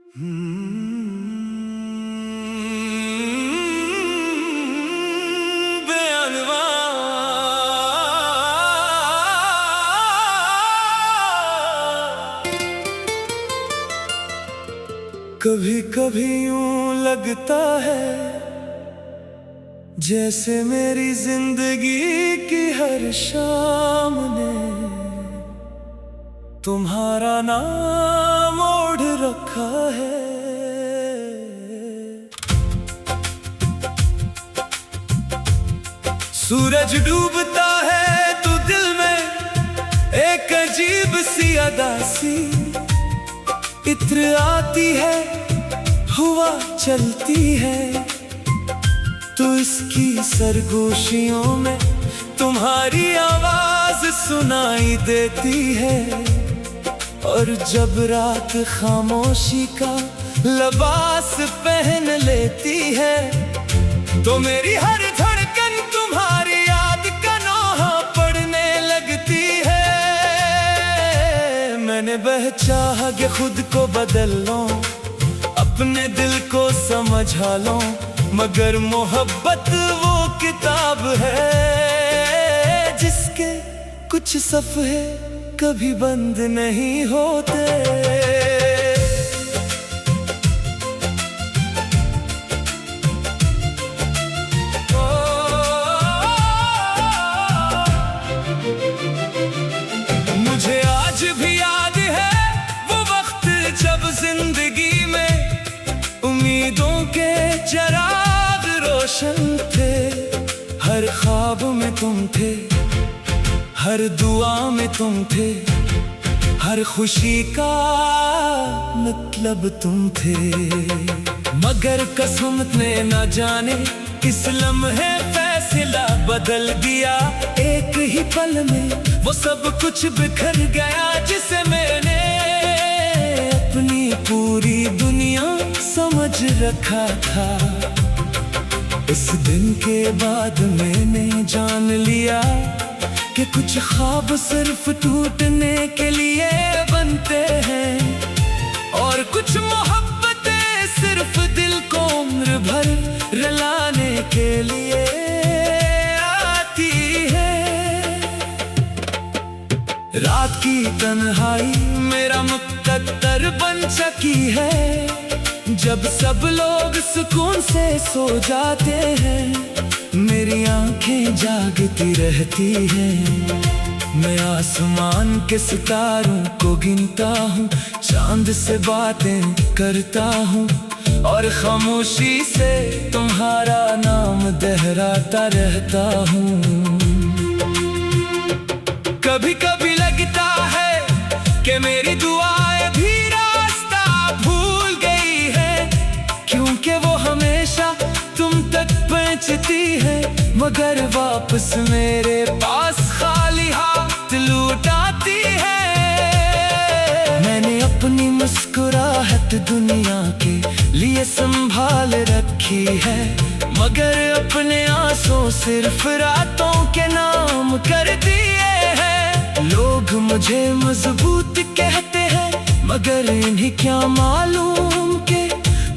बेअनवा कभी कभी यूं लगता है जैसे मेरी जिंदगी की हर शाम ने तुम्हारा नाम ओढ़ रखा है। सूरज डूबता है तो दिल में एक अजीब सी अदासी इत्र आती है, हुआ चलती है तो इसकी सरगोशियों में तुम्हारी आवाज सुनाई देती है। और जब रात खामोशी का लिबास पहन लेती है तो मेरी हर धड़कन तुम्हारी याद का नोहा पड़ने लगती है। मैंने चाहा कि खुद को बदल लो, अपने दिल को समझा लो, मगर मोहब्बत वो किताब है जिसके कुछ सफ़े कभी बंद नहीं होते। मुझे आज भी याद है वो वक्त जब जिंदगी में उम्मीदों के चिराग रोशन थे। हर ख्वाब में तुम थे, हर दुआ में तुम थे, हर खुशी का मतलब तुम थे। मगर किस्मत ने न जाने किस लम्हे फैसला बदल दिया। एक ही पल में वो सब कुछ बिखर गया जिसे मैंने अपनी पूरी दुनिया समझ रखा था। उस दिन के बाद मैंने जान लिया कि कुछ ख्वाब सिर्फ टूटने के लिए बनते हैं और कुछ मोहब्बतें सिर्फ दिल को उम्र भर रुलाने के लिए आती है। रात की तन्हाई मेरा मुकद्दर बन चुकी है। जब सब लोग सुकून से सो जाते हैं मेरी आंखें जागती रहती हैं। मैं आसमान के सितारों को गिनता हूँ, चांद से बातें करता हूँ और खामोशी से तुम्हारा नाम दोहराता रहता हूँ। कभी कभी लगता है कि मेरी दुआएं भी रास्ता भूल गई है, क्योंकि वो हमेशा तुम तक पहुंचती है मगर वापस मेरे पास खाली हाथ लौट आती है। मैंने अपनी मुस्कुराहट दुनिया के लिए संभाल रखी है, मगर अपने आंसू सिर्फ रातों के नाम कर दिए हैं। लोग मुझे मजबूत कहते हैं मगर इन्हें क्या मालूम के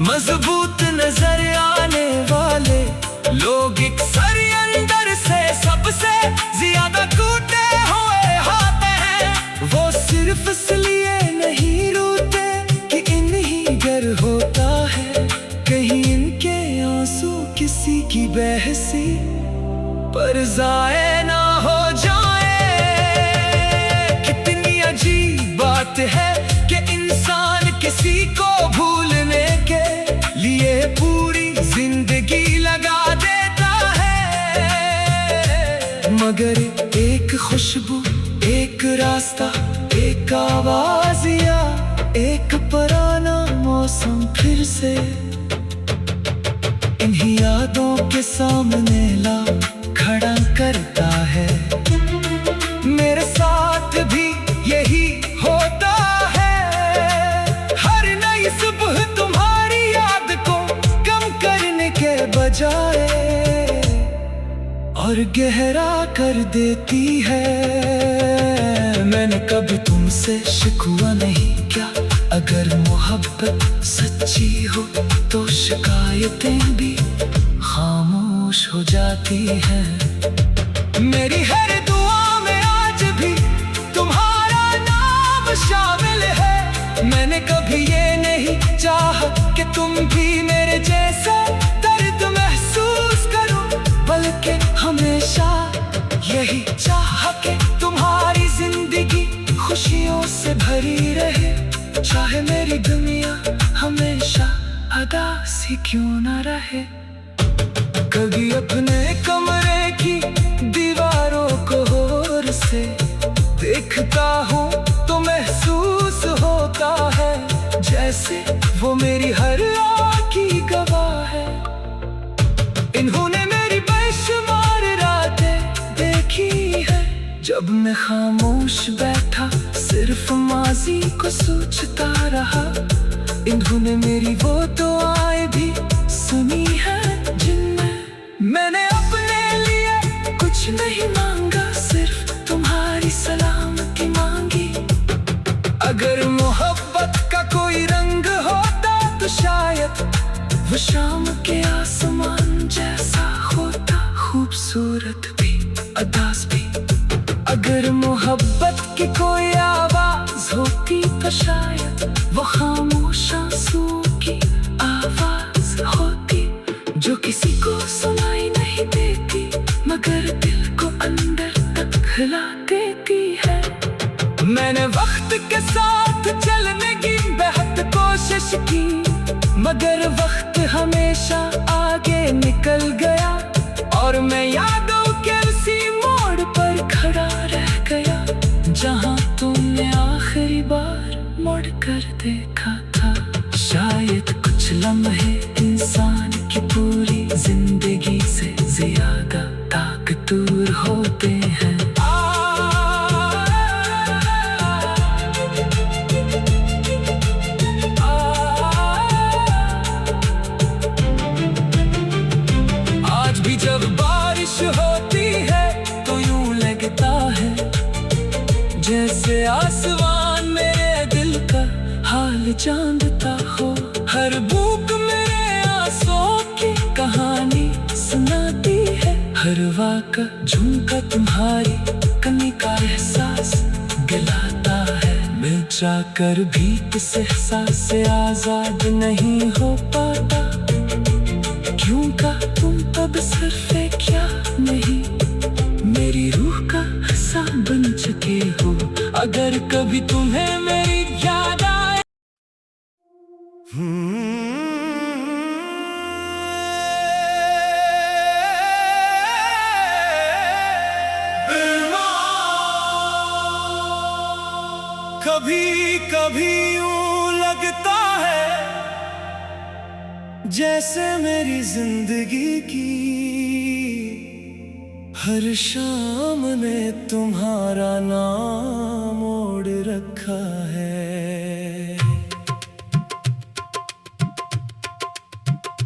मजबूत नजर आने वाले लोग अक्सर अंदर से सबसे ज्यादा टूटे हुए होते हैं। वो सिर्फ इसलिए नहीं रोते कि इन्हीं घर होता है, कहीं इनके आंसू किसी की बहसी पर जाए ना हो जाए। कितनी अजीब बात है कि इंसान किसी को भूलने के लिए पूरी जिंदगी लगा देता है, मगर एक खुशबू, एक रास्ता, एक आवाज या एक पुराना मौसम फिर से इन्हीं यादों के सामने ला खड़ा करता है। मेरे साथ भी यही होता है, हर नई सुबह तुम्हारी याद को कम करने के बजाय और गहरा कर देती है। मैंने कभी तुमसे शिकवा नहीं किया, अगर मोहब्बत सच्ची हो तो शिकायतें भी खामोश हो जाती हैं। मेरी हर दुआ में आज भी तुम्हारा नाम शामिल है। मैंने कभी ये नहीं चाहा कि तुम भी मेरे जैसा दर्द महसूस करो, बल्कि हमेशा यही चाहा कि तुम्हारी जिंदगी खुशियों से भरी रहे, चाहे मेरी दुनिया हमेशा उदासी क्यों न रहे। कभी अपने कमरे की दीवारों को गौर से देखता हूँ तो महसूस होता है जैसे वो मेरी हर आह की गवाह है। इन्होंने मेरी बेशुमार रातें देखी है, जब मैं खामोश बैठा सिर्फ माजी को सोचता रहा। इन्होंने मेरी वो दुआएं भी सुनी है जिनमें मैंने अपने लिए कुछ नहीं मांगा, सिर्फ तुम्हारी सलामती मांगी। अगर मोहब्बत का कोई रंग होता तो शायद वो शाम के आसमान जैसा होता, खूबसूरत भी अदास भी। अगर मोहब्बत की कोई आवाज होती तो शायद वो खामोश आंसुओं की आवाज होती, जो किसी को सुनाई नहीं देती मगर दिल को अंदर तक हिला देती है। मैंने वक्त के साथ चलने की बेहद कोशिश की, मगर वक्त हमेशा आगे निकल गया और मैं यादों के उसी मोड़ पर खड़ा रह गया जहां तुमने आखिरी बार मुड़ कर देखा था। शायद कुछ लम्हे इंसान की पूरी जिंदगी से ज्यादा ताकतवर होते हैं। आज भी जब बारिश होती है तो यूं लगता है जैसे आसमान मेरे दिल का हाल जानता हो। हर बूंद मेरे आंसुओं की कहानी सुनाती है, हर वाक़ा झुमका तुम्हारी कमी का एहसास दिलाता है। मिल जाकर भी इस एहसास से आजाद नहीं हो पाता, क्यों का तुम तब सिर्फ एक क्या नहीं मेरी रूह का हिस्सा बन चुके हो। अगर कभी तुम्हें मेरी याद आए कभी कभी यूं लगता है जैसे मेरी जिंदगी की हर शाम ने तुम्हारा नाम ओढ़ रखा है।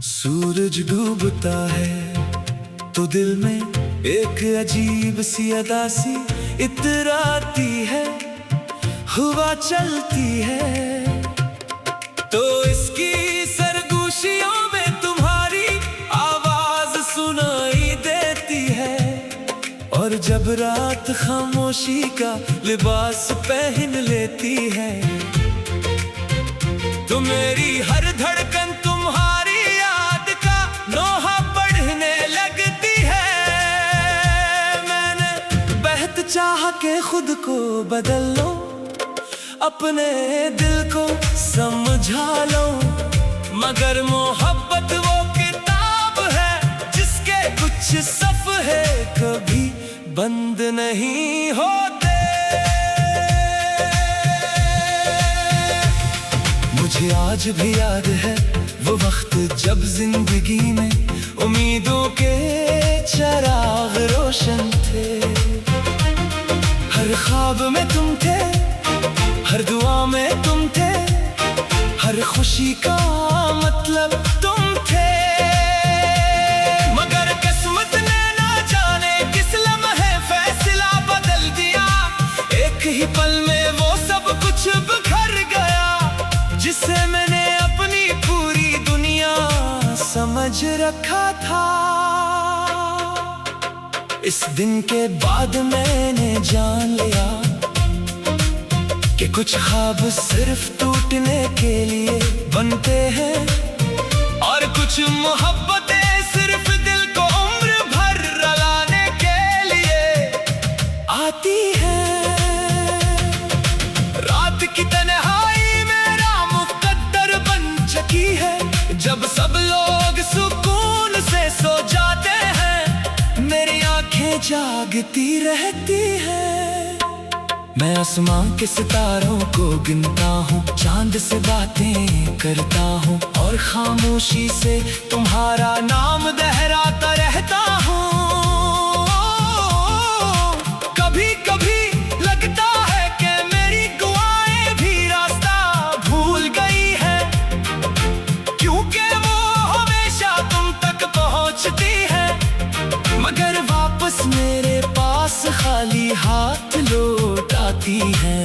सूरज डूबता है तो दिल में एक अजीब सी अदासी इतराती है, हवा चलती है तो इसकी सरगोशियों में तुम्हारी आवाज सुनाई देती है। और जब रात खामोशी का लिबास पहन लेती है तो मेरी हर धड़कन तुम्हारी याद का नोहा पढ़ने लगती है। मैंने बेहद चाहा के खुद को बदल लो, अपने दिल को समझा लो, मगर मोहब्बत वो किताब है जिसके कुछ सफ़े कभी बंद नहीं होते। मुझे आज भी याद है वो वक्त जब जिंदगी में उम्मीदों के चिराग रोशन थे। हर ख्वाब में तुम थे, हर दुआ में तुम थे, हर खुशी का मतलब तुम थे। मगर किस्मत ने ना जाने किस लम्हे फैसला बदल दिया, एक ही पल में वो सब कुछ बिखर गया। से मैंने अपनी पूरी दुनिया समझ रखा था। इस दिन के बाद मैंने जान लिया कि कुछ ख्वाब सिर्फ टूटने के लिए बनते हैं, और कुछ मोहब्बतें सिर्फ दिल को उम्र भर रुलाने के लिए आती हैं। रात की तन्हाई मेरा मुकद्दर बन चुकी है, जब सब लोग सुकून से सो जाते हैं मेरी आंखें जागती रहती हैं। मैं आसमां के सितारों को गिनता हूँ, चांद से बातें करता हूँ, और खामोशी से तुम्हारा नाम दोहराता रहता हूँ। कभी कभी लगता है कि मेरी दुआएं भी रास्ता भूल गई है, क्योंकि वो हमेशा तुम तक पहुँचती है, मगर वापस मेरे पास खाली हाथ लौट आती है।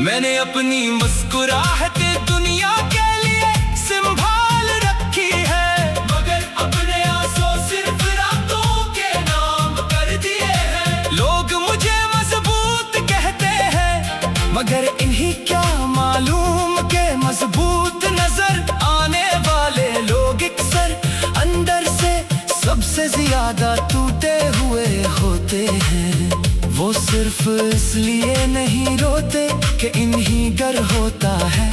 मैंने अपनी मुस्कुराहट दुनिया के लिए संभाल रखी है, मगर अपने आंसू सिर्फ रातों के नाम कर दिए हैं। लोग मुझे मजबूत कहते हैं, मगर इन्हीं क्या मालूम के मजबूत नजर आने वाले लोग अक्सर अंदर से सबसे ज्यादा टूटे हुए होते हैं। वो सिर्फ इसलिए नहीं रोते कि इन्हीं डर होता है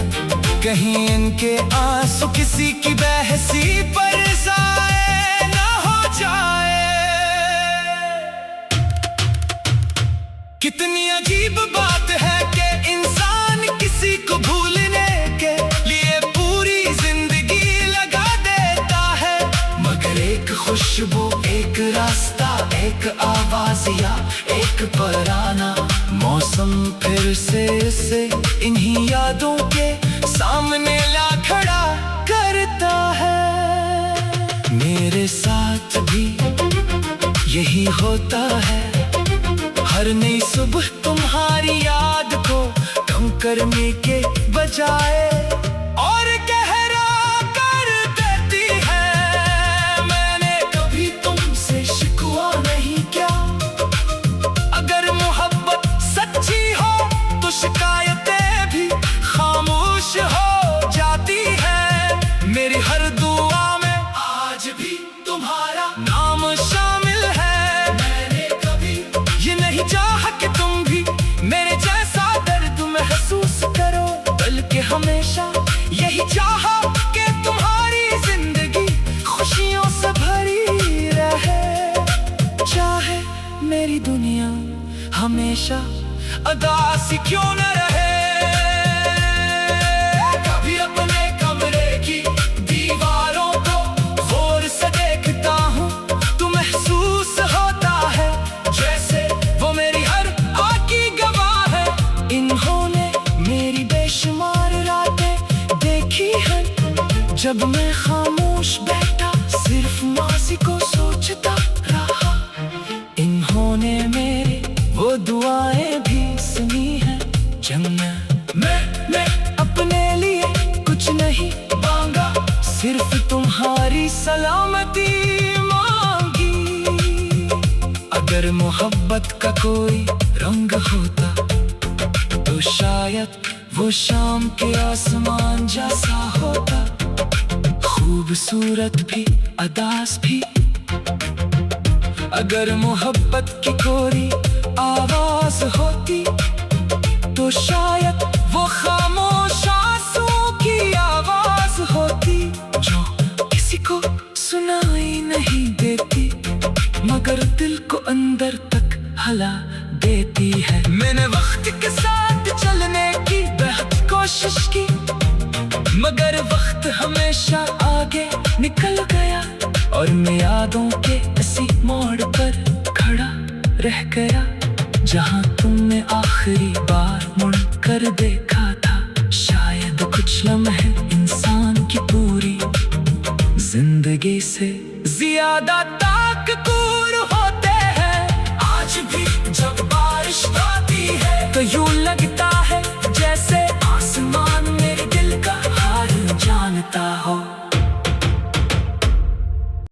कहीं इनके आंसू किसी की बहसी पर ज़ाया न हो जाए। कितनी अजीब बात है कि इंसान किसी को भूलने के लिए पूरी जिंदगी लगा देता है, मगर एक खुशबू, एक रास्ता, एक आवाज या एक पराना मौसम फिर से इसे इन्हीं यादों के सामने ला खड़ा करता है। मेरे साथ भी यही होता है, हर नई सुबह तुम्हारी याद को कम करने के बजाय और गहरा कर देती है। मैंने कभी तुमसे शिकवा नहीं किया, अगर मोहब्बत सच्ची हो तो शिकायतें भी खामोश हो जाती है। मेरी हर दुआ में आज भी तुम्हारा नाम शामिल है। मैंने कभी ये नहीं चाहा कि तुम भी मेरे जैसा दर्द महसूस करो, बल्कि हमेशा यही चाहा कि तुम्हारी जिंदगी खुशियों से भरी रहे। चाहे मेरी दुनिया हमेशा उदासी क्यों न रहे। कभी अपने कमरे की दीवारों को गौर से देखता हूँ तो महसूस होता है जैसे वो मेरी हर आँख की गवाह है। इन्होंने मेरी बेशुमार रातें देखी हैं, जब मैं खामोश बैठा सिर्फ मासी को सोचता रहा। इन्होंने मेरी वो दुआएं भी सुनी है, जब मैं अपने लिए कुछ नहीं मांगा, सिर्फ तुम्हारी सलामती मांगी। अगर मोहब्बत का कोई रंग होता तो शायद वो शाम के आसमान जैसा होता, खूबसूरत भी अदास भी। अगर मोहब्बत की कोई आवाज होती तो शायद वो खामोश आंसू की आवाज होती, जो किसी को सुनाई नहीं देती मगर दिल को अंदर तक हिला देती है। मैंने वक्त के साथ चलने की बहुत कोशिश की, मगर वक्त हमेशा आगे निकल गया और मैं यादों के इसी मोड़ पर खड़ा रह गया, जहां तुमने आखिरी बार मुड़ कर देखा था। शायद कुछ लम्हे इंसान की पूरी जिंदगी से ज्यादा ताकतवर होते हैं। आज भी जब बारिश आती है तो यूं लगता है जैसे आसमान में आता हो।